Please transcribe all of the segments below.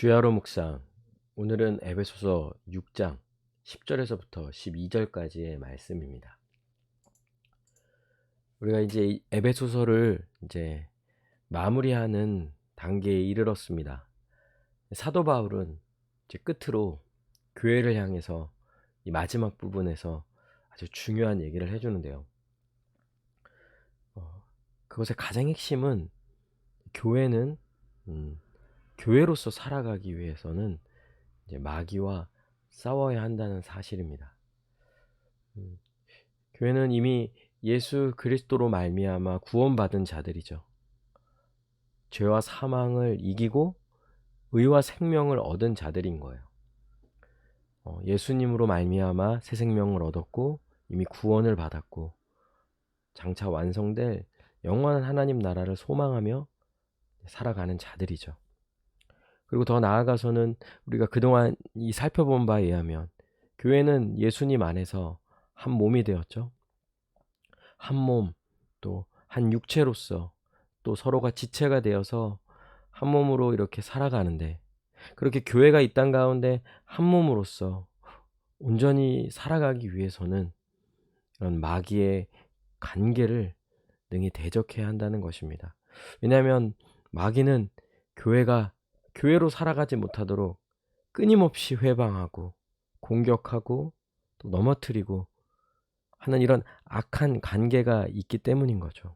주야로 묵상. 오늘은 에베소서 6장 10절에서부터 12절까지의 말씀입니다. 우리가 이제 이 에베소서를 이제 마무리하는 단계에 이르렀습니다. 사도 바울은 이제 끝으로 교회를 향해서 이 마지막 부분에서 아주 중요한 얘기를 해주는데요. 그것의 가장 핵심은 교회는 교회로서 살아가기 위해서는 이제 마귀와 싸워야 한다는 사실입니다. 교회는 이미 예수 그리스도로 말미암아 구원받은 자들이죠. 죄와 사망을 이기고 의와 생명을 얻은 자들인 거예요. 예수님으로 말미암아 새 생명을 얻었고 이미 구원을 받았고 장차 완성될 영원한 하나님 나라를 소망하며 살아가는 자들이죠. 그리고 더 나아가서는 우리가 그동안 살펴본 바에 의하면 교회는 예수님 안에서 한 몸이 되었죠. 한 몸, 또 한 육체로서 또 서로가 지체가 되어서 한 몸으로 이렇게 살아가는데, 그렇게 교회가 이 땅 가운데 한 몸으로서 온전히 살아가기 위해서는 이런 마귀의 관계를 능히 대적해야 한다는 것입니다. 왜냐하면 마귀는 교회가 교회로 살아가지 못하도록 끊임없이 회방하고 공격하고 또 넘어뜨리고 하는 이런 악한 관계가 있기 때문인 거죠.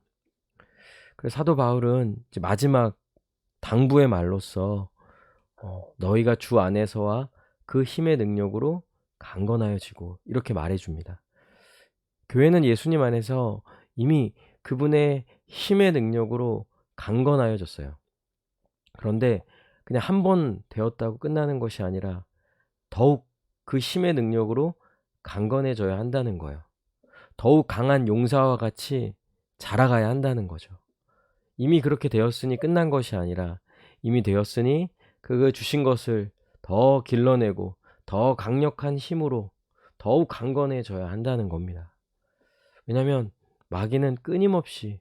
그래서 사도 바울은 이제 마지막 당부의 말로써 너희가 주 안에서와 그 힘의 능력으로 강건하여지고 이렇게 말해줍니다. 교회는 예수님 안에서 이미 그분의 힘의 능력으로 강건하여졌어요. 그런데 그냥 한 번 되었다고 끝나는 것이 아니라 더욱 그 힘의 능력으로 강건해져야 한다는 거예요. 더욱 강한 용사와 같이 자라가야 한다는 거죠. 이미 그렇게 되었으니 끝난 것이 아니라 이미 되었으니 그 주신 것을 더 길러내고 더 강력한 힘으로 더욱 강건해져야 한다는 겁니다. 왜냐하면 마귀는 끊임없이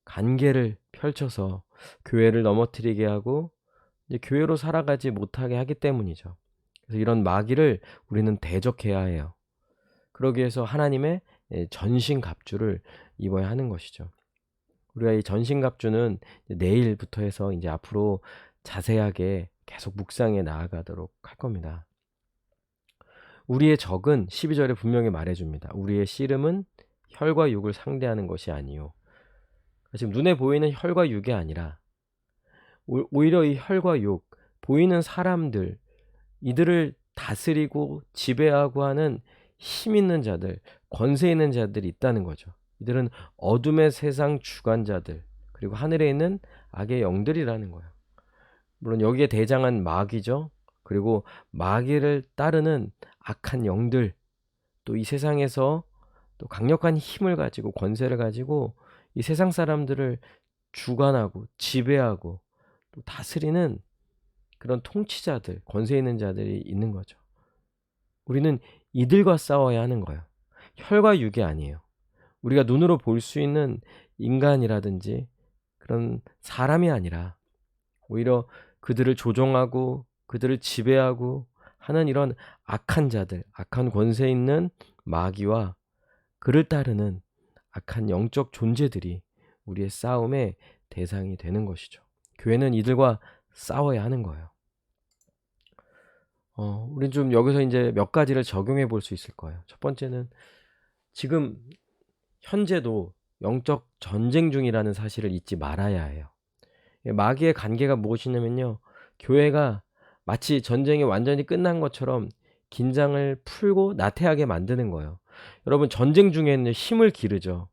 관계를 펼쳐서 교회를 넘어뜨리게 하고 이제 교회로 살아가지 못하게 하기 때문이죠. 그래서 이런 마귀를 우리는 대적해야 해요. 그러기 위해서 하나님의 전신갑주를 입어야 하는 것이죠. 우리가 이 전신갑주는 내일부터 해서 이제 앞으로 자세하게 계속 묵상해 나아가도록 할 겁니다. 우리의 적은 12절에 분명히 말해줍니다. 우리의 씨름은 혈과 육을 상대하는 것이 아니요. 지금 눈에 보이는 혈과 육이 아니라 오히려 이 혈과 육, 보이는 사람들, 이들을 다스리고 지배하고 하는 힘 있는 자들, 권세 있는 자들이 있다는 거죠. 이들은 어둠의 세상 주관자들, 그리고 하늘에 있는 악의 영들이라는 거예요. 물론 여기에 대장은 마귀죠. 그리고 마귀를 따르는 악한 영들, 또 이 세상에서 또 강력한 힘을 가지고 권세를 가지고 이 세상 사람들을 주관하고 지배하고 또 다스리는 그런 통치자들, 권세 있는 자들이 있는 거죠. 우리는 이들과 싸워야 하는 거예요. 혈과 육이 아니에요. 우리가 눈으로 볼 수 있는 인간이라든지 그런 사람이 아니라 오히려 그들을 조종하고 그들을 지배하고 하는 이런 악한 자들, 악한 권세 있는 마귀와 그를 따르는 악한 영적 존재들이 우리의 싸움의 대상이 되는 것이죠. 교회는 이들과 싸워야 하는 거예요. 우린 좀 여기서 이제 몇 가지를 적용해 볼 수 있을 거예요. 첫 번째는 지금 현재도 영적 전쟁 중이라는 사실을 잊지 말아야 해요. 마귀의 관계가 무엇이냐면요. 교회가 마치 전쟁이 완전히 끝난 것처럼 긴장을 풀고 나태하게 만드는 거예요. 여러분, 전쟁 중에는 힘을 기르죠.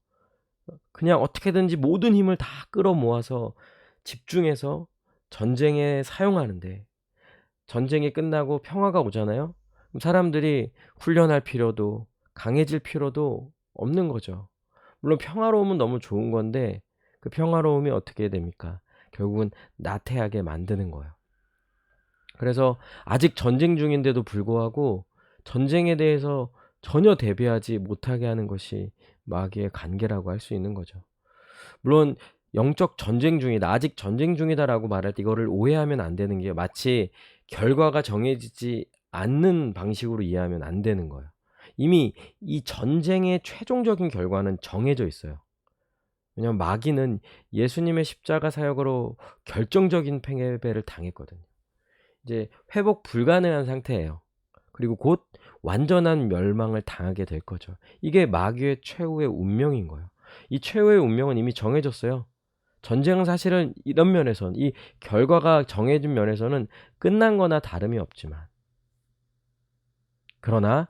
그냥 어떻게든지 모든 힘을 다 끌어모아서 집중해서 전쟁에 사용하는데, 전쟁이 끝나고 평화가 오잖아요. 그럼 사람들이 훈련할 필요도 강해질 필요도 없는 거죠. 물론 평화로움은 너무 좋은 건데 그 평화로움이 어떻게 됩니까? 결국은 나태하게 만드는 거예요. 그래서 아직 전쟁 중인데도 불구하고 전쟁에 대해서 전혀 대비하지 못하게 하는 것이 마귀의 관계라고 할 수 있는 거죠. 물론 영적 전쟁 중이다, 아직 전쟁 중이다라고 말할 때 이거를 오해하면 안 되는 게 마치 결과가 정해지지 않는 방식으로 이해하면 안 되는 거예요. 이미 이 전쟁의 최종적인 결과는 정해져 있어요. 왜냐하면 마귀는 예수님의 십자가 사역으로 결정적인 패배를 당했거든요. 이제 회복 불가능한 상태예요. 그리고 곧 완전한 멸망을 당하게 될 거죠. 이게 마귀의 최후의 운명인 거예요. 이 최후의 운명은 이미 정해졌어요. 전쟁은 사실은 이런 면에서는, 이 결과가 정해진 면에서는 끝난 거나 다름이 없지만, 그러나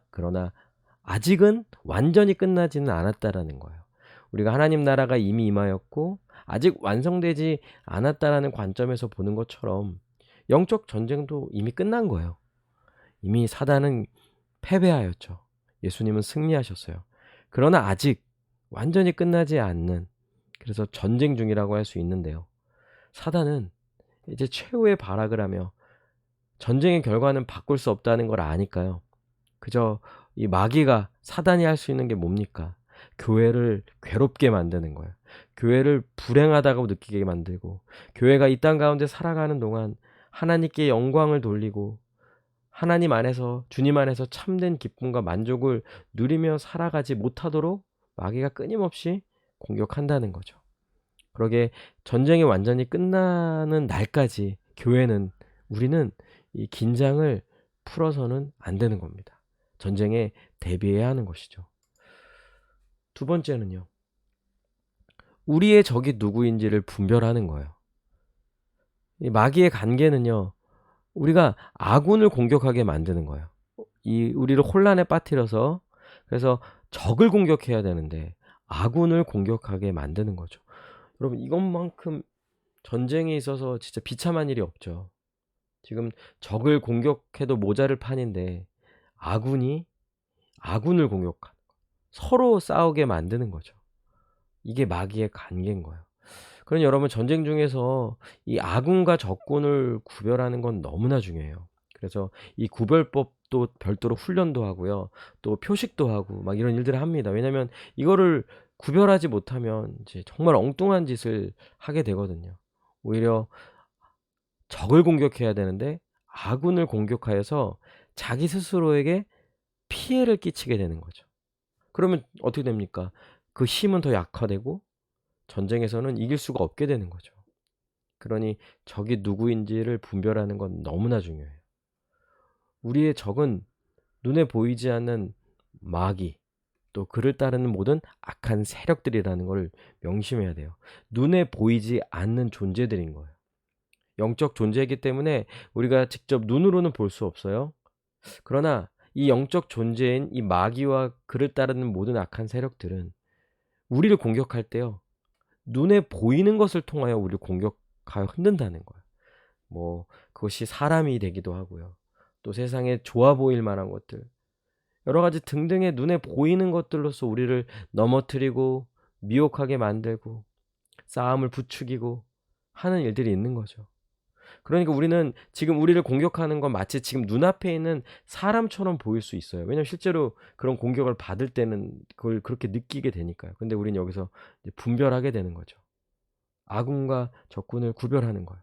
아직은 완전히 끝나지는 않았다라는 거예요. 우리가 하나님 나라가 이미 임하였고 아직 완성되지 않았다라는 관점에서 보는 것처럼 영적 전쟁도 이미 끝난 거예요. 이미 사단은 패배하였죠. 예수님은 승리하셨어요. 그러나 아직 완전히 끝나지 않는, 그래서 전쟁 중이라고 할 수 있는데요. 사단은 이제 최후의 발악을 하며 전쟁의 결과는 바꿀 수 없다는 걸 아니까요. 그저 이 마귀가, 사단이 할 수 있는 게 뭡니까? 교회를 괴롭게 만드는 거예요. 교회를 불행하다고 느끼게 만들고, 교회가 이 땅 가운데 살아가는 동안 하나님께 영광을 돌리고 하나님 안에서, 주님 안에서 참된 기쁨과 만족을 누리며 살아가지 못하도록 마귀가 끊임없이 공격한다는 거죠. 그러게 전쟁이 완전히 끝나는 날까지 우리는 이 긴장을 풀어서는 안 되는 겁니다. 전쟁에 대비해야 하는 것이죠. 두 번째는요, 우리의 적이 누구인지를 분별하는 거예요. 이 마귀의 관계는요, 우리가 아군을 공격하게 만드는 거예요. 우리를 혼란에 빠뜨려서, 그래서 적을 공격해야 되는데 아군을 공격하게 만드는 거죠. 여러분, 이것만큼 전쟁에 있어서 진짜 비참한 일이 없죠. 지금 적을 공격해도 모자를 판인데 아군을 공격하는, 서로 싸우게 만드는 거죠. 이게 마귀의 관계인 거예요. 그러니 여러분, 전쟁 중에서 이 아군과 적군을 구별하는 건 너무나 중요해요. 그래서 이 구별법도 별도로 훈련도 하고요. 또 표식도 하고 막 이런 일들을 합니다. 왜냐면 이거를 구별하지 못하면 이제 정말 엉뚱한 짓을 하게 되거든요. 오히려 적을 공격해야 되는데 아군을 공격하여서 자기 스스로에게 피해를 끼치게 되는 거죠. 그러면 어떻게 됩니까? 그 힘은 더 약화되고 전쟁에서는 이길 수가 없게 되는 거죠. 그러니 적이 누구인지를 분별하는 건 너무나 중요해요. 우리의 적은 눈에 보이지 않는 마귀, 또 그를 따르는 모든 악한 세력들이라는 걸 명심해야 돼요. 눈에 보이지 않는 존재들인 거예요. 영적 존재이기 때문에 우리가 직접 눈으로는 볼 수 없어요. 그러나 이 영적 존재인 이 마귀와 그를 따르는 모든 악한 세력들은 우리를 공격할 때요, 눈에 보이는 것을 통하여 우리를 공격하여 흔든다는 거예요. 뭐 그것이 사람이 되기도 하고요. 또 세상에 좋아 보일 만한 것들, 여러 가지 등등의 눈에 보이는 것들로서 우리를 넘어뜨리고 미혹하게 만들고 싸움을 부추기고 하는 일들이 있는 거죠. 그러니까 우리는 지금 우리를 공격하는 건 마치 지금 눈앞에 있는 사람처럼 보일 수 있어요. 왜냐하면 실제로 그런 공격을 받을 때는 그걸 그렇게 느끼게 되니까요. 근데 우리는 여기서 이제 분별하게 되는 거죠. 아군과 적군을 구별하는 거예요.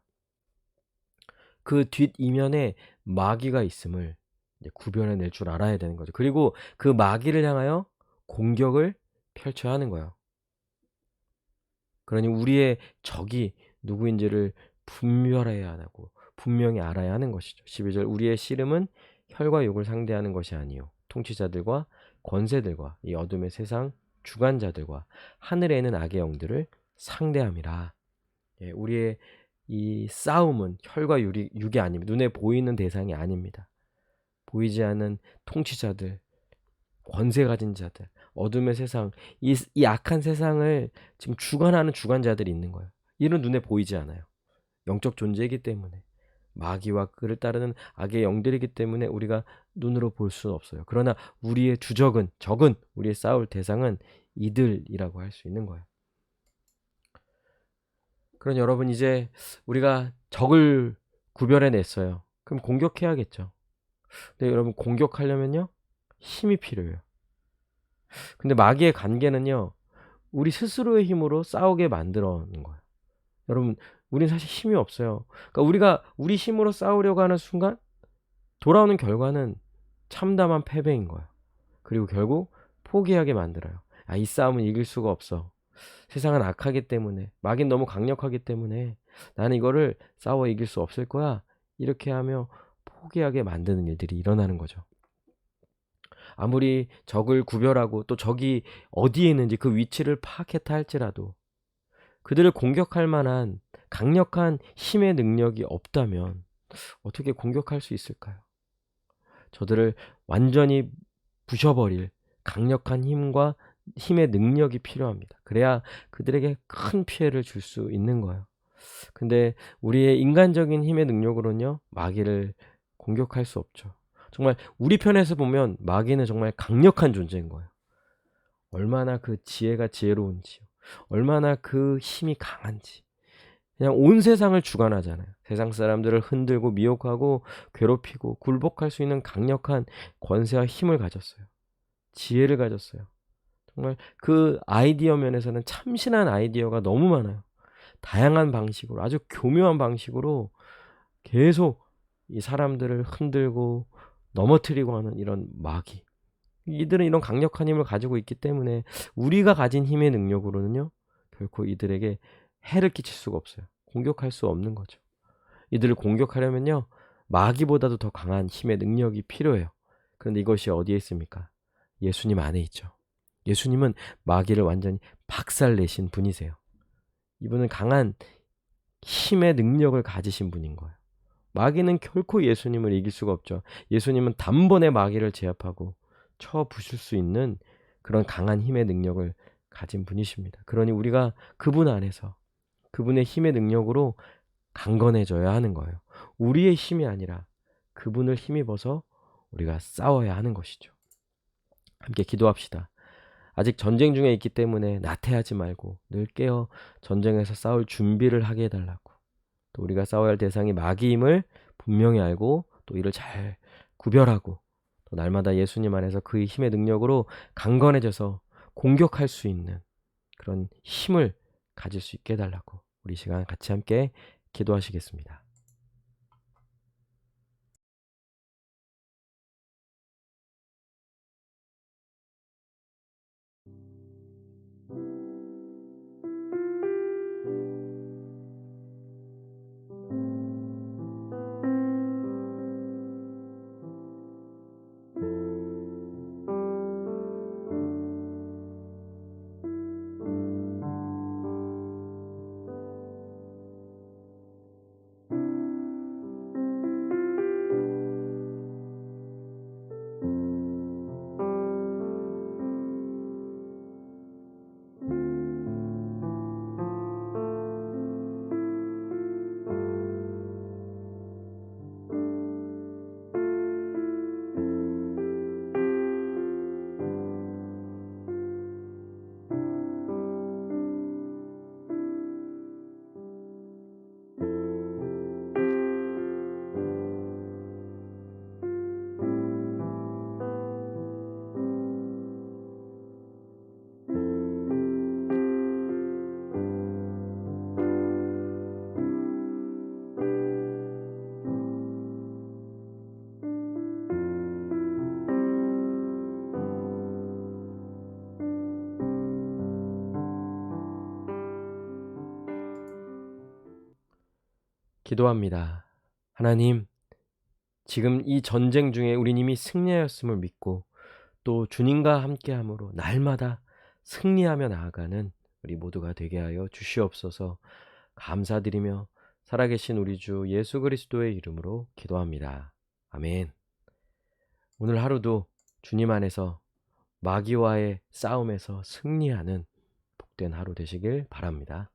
그 뒷이면에 마귀가 있음을 이제 구별해낼 줄 알아야 되는 거죠. 그리고 그 마귀를 향하여 공격을 펼쳐야 하는 거예요. 그러니 우리의 적이 누구인지를 분별해야 하고 분명히 알아야 하는 것이죠. 12절, 우리의 씨름은 혈과 육을 상대하는 것이 아니요 통치자들과 권세들과 이 어둠의 세상 주관자들과 하늘에 있는 악의 영들을 상대함이라. 예, 우리의 이 싸움은 혈과 육이 아닙니다. 눈에 보이는 대상이 아닙니다. 보이지 않는 통치자들, 권세 가진 자들, 어둠의 세상, 이 악한 세상을 지금 주관하는 주관자들이 있는 거예요. 이는 눈에 보이지 않아요. 영적 존재이기 때문에, 마귀와 그를 따르는 악의 영들이기 때문에 우리가 눈으로 볼 수는 없어요. 그러나 우리의 적은 우리의 싸울 대상은 이들이라고 할 수 있는 거예요. 그러니 여러분, 이제 우리가 적을 구별해냈어요. 그럼 공격해야겠죠. 근데 여러분, 공격하려면요, 힘이 필요해요. 근데 마귀의 관계는요, 우리 스스로의 힘으로 싸우게 만들어 놓은 거예요. 여러분, 우린 사실 힘이 없어요. 그러니까 우리가 우리 힘으로 싸우려고 하는 순간 돌아오는 결과는 참담한 패배인 거예요. 그리고 결국 포기하게 만들어요. 아, 이 싸움은 이길 수가 없어. 세상은 악하기 때문에, 마귀는 너무 강력하기 때문에 나는 이거를 싸워 이길 수 없을 거야. 이렇게 하며 포기하게 만드는 일들이 일어나는 거죠. 아무리 적을 구별하고 또 적이 어디에 있는지 그 위치를 파악했다 할지라도 그들을 공격할 만한 강력한 힘의 능력이 없다면 어떻게 공격할 수 있을까요? 저들을 완전히 부셔버릴 강력한 힘과 힘의 능력이 필요합니다. 그래야 그들에게 큰 피해를 줄 수 있는 거예요. 근데 우리의 인간적인 힘의 능력으로는요, 마귀를 공격할 수 없죠. 정말 우리 편에서 보면 마귀는 정말 강력한 존재인 거예요. 얼마나 그 지혜가 지혜로운지요. 얼마나 그 힘이 강한지. 그냥 온 세상을 주관하잖아요. 세상 사람들을 흔들고 미혹하고 괴롭히고 굴복할 수 있는 강력한 권세와 힘을 가졌어요. 지혜를 가졌어요. 정말 그 아이디어 면에서는 참신한 아이디어가 너무 많아요. 다양한 방식으로, 아주 교묘한 방식으로 계속 이 사람들을 흔들고 넘어뜨리고 하는 이런 마귀. 이들은 이런 강력한 힘을 가지고 있기 때문에 우리가 가진 힘의 능력으로는요, 결코 이들에게 해를 끼칠 수가 없어요. 공격할 수 없는 거죠. 이들을 공격하려면요, 마귀보다도 더 강한 힘의 능력이 필요해요. 그런데 이것이 어디에 있습니까? 예수님 안에 있죠. 예수님은 마귀를 완전히 박살내신 분이세요. 이분은 강한 힘의 능력을 가지신 분인 거예요. 마귀는 결코 예수님을 이길 수가 없죠. 예수님은 단번에 마귀를 제압하고 쳐 부술 수 있는 그런 강한 힘의 능력을 가진 분이십니다. 그러니 우리가 그분 안에서 그분의 힘의 능력으로 강건해져야 하는 거예요. 우리의 힘이 아니라 그분을 힘입어서 우리가 싸워야 하는 것이죠. 함께 기도합시다. 아직 전쟁 중에 있기 때문에 나태하지 말고 늘 깨어 전쟁에서 싸울 준비를 하게 해달라고. 또 우리가 싸워야 할 대상이 마귀임을 분명히 알고 또 이를 잘 구별하고 또 날마다 예수님 안에서 그의 힘의 능력으로 강건해져서 공격할 수 있는 그런 힘을 가질 수 있게 해달라고 우리 시간 같이 함께 기도하시겠습니다. 기도합니다. 하나님, 지금 이 전쟁 중에 우린 이미 승리하였음을 믿고 또 주님과 함께함으로 날마다 승리하며 나아가는 우리 모두가 되게 하여 주시옵소서. 감사드리며 살아계신 우리 주 예수 그리스도의 이름으로 기도합니다. 아멘. 오늘 하루도 주님 안에서 마귀와의 싸움에서 승리하는 복된 하루 되시길 바랍니다.